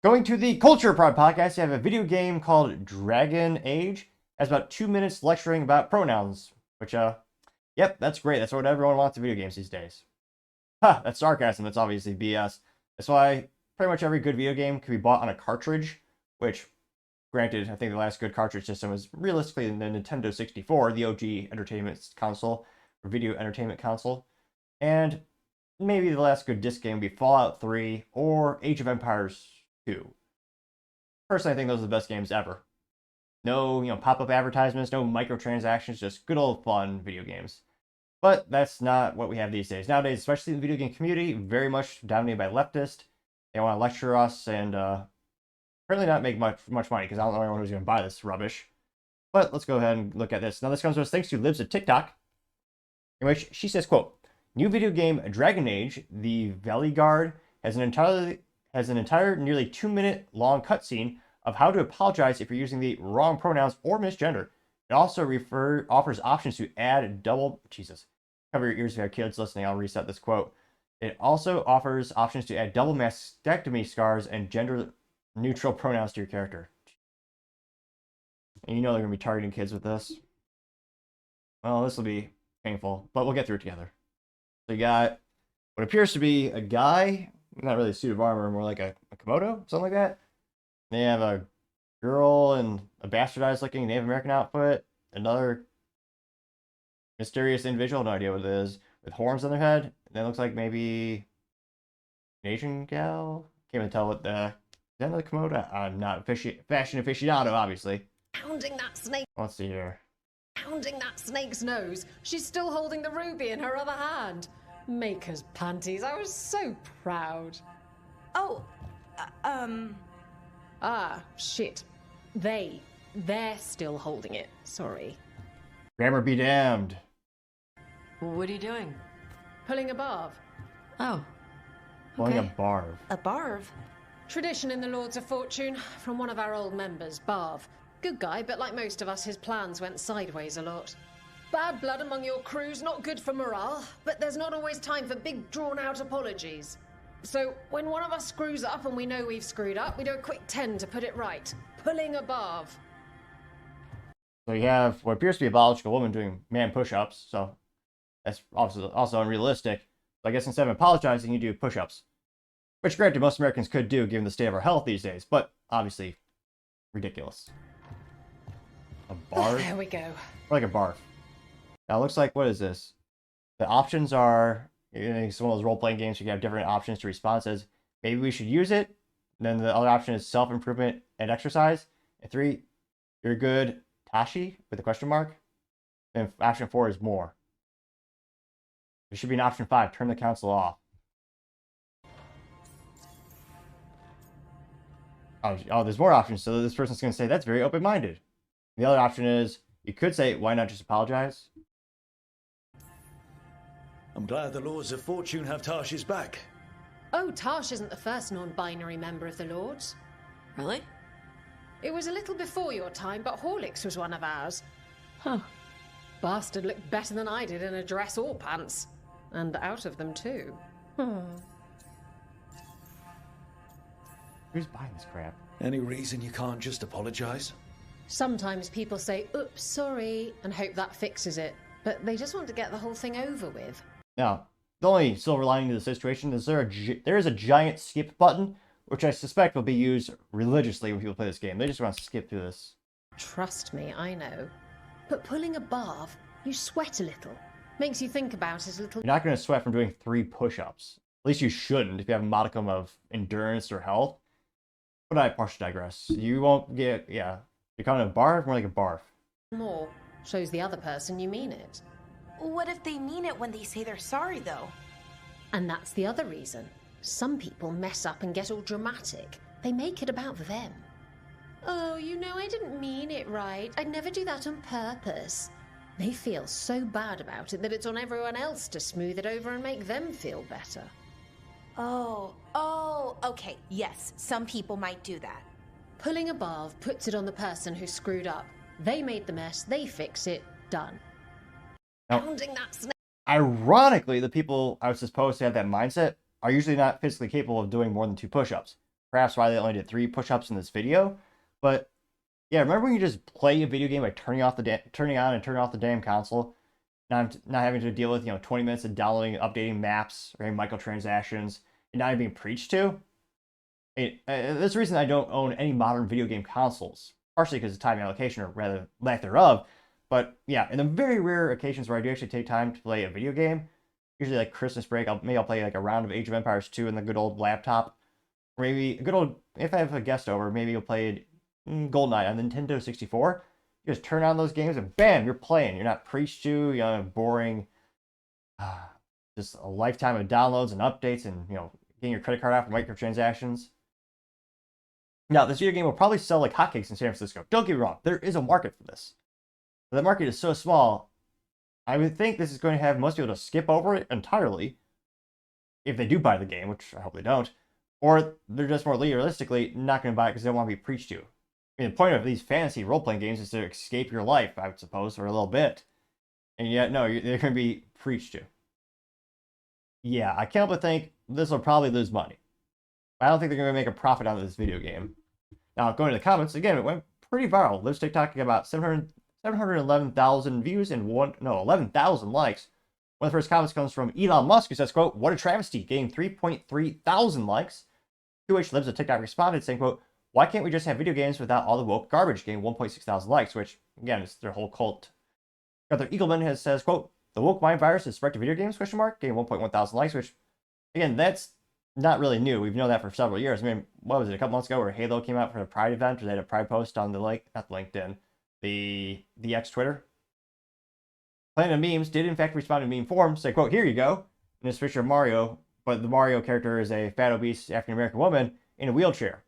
Going to the Culture Prod podcast, you have a video game called Dragon Age. It has about 2 minutes lecturing about pronouns, which, yep, that's great. That's what everyone wants in video games these days. Ha, that's sarcasm. That's obviously BS. That's why pretty much every good video game can be bought on a cartridge, which, granted, I think the last good cartridge system was realistically the Nintendo 64, the OG entertainment console, or video entertainment console. And maybe the last good disc game would be Fallout 3 or Age of Empires 2. Personally, I think those are the best games ever. No, pop-up advertisements, no microtransactions, just good old fun video games. But that's not what we have these days. Nowadays, especially in the video game community, very much dominated by leftists. They want to lecture us and apparently not make much money, because I don't know anyone who's going to buy this rubbish. But let's go ahead and look at this. Now, this comes to us thanks to Libs of TikTok, in which she says, quote, "New video game Dragon Age, the Valley Guard, has an entire nearly 2-minute long cutscene of how to apologize if you're using the wrong pronouns or misgender. It also offers options to add cover your ears if you have kids listening. I'll reset this quote. It also offers options to add double mastectomy scars and gender-neutral pronouns to your character." And you know they're going to be targeting kids with this. Well, this will be painful, but we'll get through it together. So you got what appears to be a guy, not really a suit of armor, more like a Komodo, something like that. They have a girl in a bastardized looking Native American outfit, another mysterious individual, no idea what it is, with horns on their head. And then looks like maybe an Asian gal. Can't even tell what the, is that another Komodo? I'm not a fashion aficionado, obviously. Pounding that snake. Let's see here. Pounding that snake's nose. She's still holding the ruby in her other hand. Maker's panties. I was so proud. Oh, Ah, shit. They're still holding it. Sorry. Grammar be damned. what are you doing? Pulling a barb. Oh, Pulling okay. a barb. A barv? Tradition in the Lords of Fortune from one of our old members, Barv. Good guy, but like most of us, his plans went sideways a lot. Bad blood among your crew's not good for morale, but there's not always time for big, drawn-out apologies. So, when one of us screws up and we know we've screwed up, we do a quick 10 to put it right. Pulling a barv. So you have what appears to be a biological woman doing man push-ups, so that's also unrealistic. So I guess instead of apologizing, you do push-ups. Which, granted, most Americans could do given the state of our health these days, but obviously ridiculous. A barf? There we go. Or like a barf. Now it looks like, what is this? The options are, it's one of those role-playing games where you have different options to respond. It says, maybe we should use it. And then the other option is self-improvement and exercise. And 3, you're good, Tashi, with a question mark. Then option 4 is more. There should be an option 5, turn the console off. Oh, there's more options. So this person's going to say, that's very open-minded. The other option is, you could say, why not just apologize? I'm glad the Lords of Fortune have Tashi's back. Oh, Tash isn't the first non-binary member of the Lords. Really? It was a little before your time, but Horlicks was one of ours. Huh. Bastard looked better than I did in a dress or pants. And out of them, too. Who's buying this crap? Any reason you can't just apologize? Sometimes people say, oops, sorry, and hope that fixes it. But they just want to get the whole thing over with. Now, the only silver lining to the situation is there is a giant skip button, which I suspect will be used religiously when people play this game. They just want to skip through this. Trust me, I know. But pulling a barv, you sweat a little. Makes you think about it a little. You're not going to sweat from doing 3 push-ups. At least you shouldn't if you have a modicum of endurance or health. But I partially digress. You won't get, yeah. You're calling it a barf, more like a barf. More. Shows the other person you mean it. What if they mean it when they say they're sorry, though? And that's the other reason. Some people mess up and get all dramatic. They make it about them. Oh, I didn't mean it right. I'd never do that on purpose. They feel so bad about it that it's on everyone else to smooth it over and make them feel better. Oh, okay. Yes, some people might do that. Pulling a barv puts it on the person who screwed up. They made the mess, they fix it, done. Now, Pounding that snake. ironically, the people I was supposed to have that mindset are usually not physically capable of doing more than 2 push-ups. perhaps why they only did 3 push-ups in this video. But yeah, remember when you just play a video game by turning on and turning off the damn console, not having to deal with 20 minutes of downloading, updating maps, or microtransactions, and not even being preached to? That's the reason I don't own any modern video game consoles, partially because of time allocation, or rather lack thereof. But yeah, in the very rare occasions where I do actually take time to play a video game, usually like Christmas break, maybe I'll play like a round of Age of Empires 2 in the good old laptop. Or maybe a good old, if I have a guest over, maybe you'll play GoldenEye on the Nintendo 64. You just turn on those games and bam, you're playing. You're not preached to, boring, just a lifetime of downloads and updates and, getting your credit card out for microtransactions. Now, this video game will probably sell like hotcakes in San Francisco. Don't get me wrong, there is a market for this. But the market is so small, I would think this is going to have most people to skip over it entirely, if they do buy the game, which I hope they don't, or they're just more realistically not going to buy it because they don't want to be preached to. I mean, the point of these fantasy role-playing games is to escape your life, I would suppose, for a little bit. And yet, no, they're going to be preached to. Yeah, I can't but think this will probably lose money. I don't think they're going to make a profit out of this video game. Now, going to the comments, again, it went pretty viral. This TikTok got about 711,000 views and 11,000 likes. One of the first comments comes from Elon Musk, who says, quote, "What a travesty," getting 3.3 thousand likes. 2H Lives of TikTok responded, saying, quote, "Why can't we just have video games without all the woke garbage?" Getting 1.6 thousand likes, which, again, is their whole cult. Brother Eagleman says, quote, "The woke mind virus is spread to video games, question mark," getting 1.1 thousand likes, which, again, that's not really new. We've known that for several years. I mean, what was it, a couple months ago where Halo came out for the Pride event, or they had a Pride post on the, not LinkedIn, the X Twitter. Planet of Memes did in fact respond in meme form, say, quote, "Here you go," in this picture of Mario, but the Mario character is a fat, obese African-American woman in a wheelchair,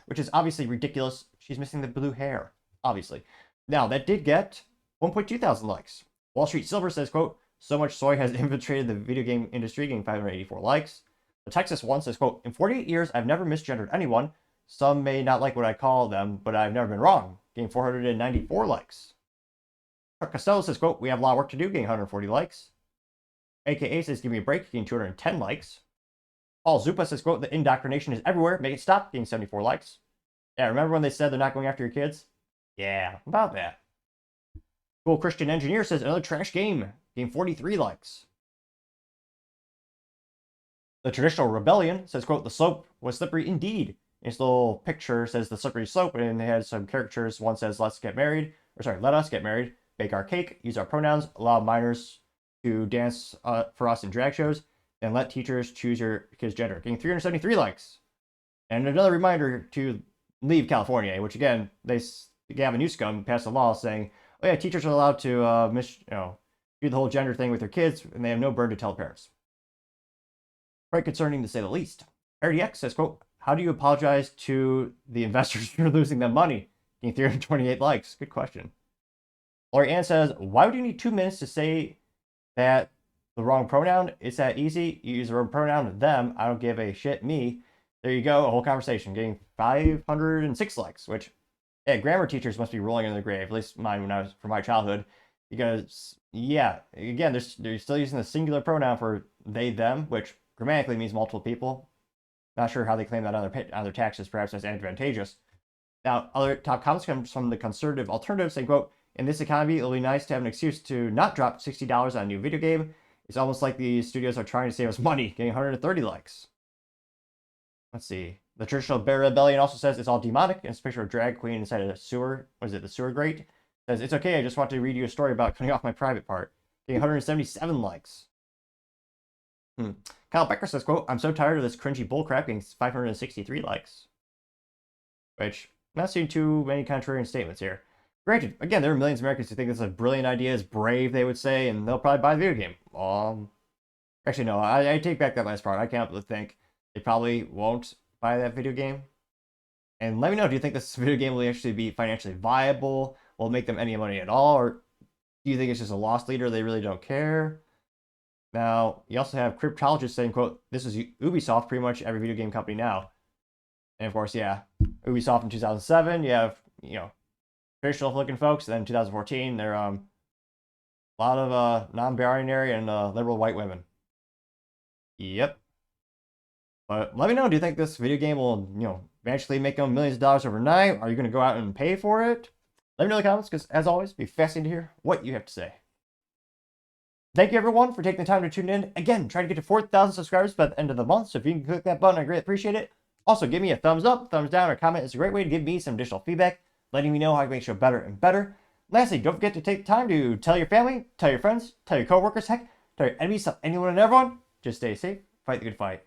which is obviously ridiculous. She's missing the blue hair, obviously. Now, that did get 1.2 thousand likes. Wall Street Silver says, quote, "So much soy has infiltrated the video game industry," getting 584 likes. The Texas one says, quote, "In 48 years, I've never misgendered anyone. Some may not like what I call them, but I've never been wrong," getting 494 likes. Chuck Costello says, quote, "We have a lot of work to do," getting 140 likes. AKA says, "Give me a break," getting 210 likes. Paul Zupa says, quote, "The indoctrination is everywhere. Make it stop," getting 74 likes. Yeah, remember when they said they're not going after your kids? Yeah, about that. Cool Christian Engineer says, "Another trash game," getting 43 likes. The Traditional Rebellion says, quote, "The slope was slippery indeed." This little picture says the slippery slope, and they had some caricatures. One says, "Let us get married," bake our cake, use our pronouns, allow minors to dance for us in drag shows, and let teachers choose your kid's gender, getting 373 likes. And another reminder to leave California, which again, Gavin Newsom passed a law saying, oh yeah, teachers are allowed to do the whole gender thing with their kids, and they have no burden to tell parents. Quite concerning to say the least. RDX says, quote, "How do you apologize to the investors for losing them money?" Getting 328 likes. Good question. Laurie Ann says, "Why would you need 2 minutes to say that the wrong pronoun? It's that easy. You use the wrong pronoun, them. I don't give a shit, me." There you go, a whole conversation. Getting 506 likes, which, yeah, grammar teachers must be rolling in their grave, at least mine when I was from my childhood. Because, yeah, again, they're still using the singular pronoun for they, them, which grammatically means multiple people. Not sure how they claim that on their taxes, perhaps that's advantageous. Now, other top comments come from the conservative alternative saying, quote, "In this economy, it'll be nice to have an excuse to not drop $60 on a new video game. It's almost like the studios are trying to save us money," getting 130 likes. Let's see. The Traditional Bear Rebellion also says it's all demonic, and it's a picture of a drag queen inside a sewer. What is it, the sewer grate? It says, "It's okay, I just want to read you a story about cutting off my private part," getting 177 likes. Kyle Becker says, quote, "I'm so tired of this cringy bullcrap," getting 563 likes. Which, not seeing too many contrarian statements here. Granted, again, there are millions of Americans who think this is a brilliant idea, it's brave, they would say, and they'll probably buy the video game. Actually, no, I take back that last part. I can't think they probably won't buy that video game. And let me know, do you think this video game will actually be financially viable? Will it make them any money at all? Or do you think it's just a loss leader, they really don't care? Now, you also have cryptologists saying, quote, "This is Ubisoft, pretty much every video game company now." And of course, yeah, Ubisoft in 2007, you have, traditional looking folks. And then in 2014, they're a lot of non-binary and liberal white women. Yep. But let me know, do you think this video game will, eventually make them millions of dollars overnight? Are you going to go out and pay for it? Let me know in the comments, because as always, it'd be fascinating to hear what you have to say. Thank you, everyone, for taking the time to tune in. Again, trying to get to 4,000 subscribers by the end of the month, so if you can click that button, I greatly appreciate it. Also, give me a thumbs up, thumbs down, or comment. It's a great way to give me some additional feedback, letting me know how I can make the show better and better. Lastly, don't forget to take the time to tell your family, tell your friends, tell your coworkers, heck, tell your enemies, tell anyone and everyone. Just stay safe, fight the good fight.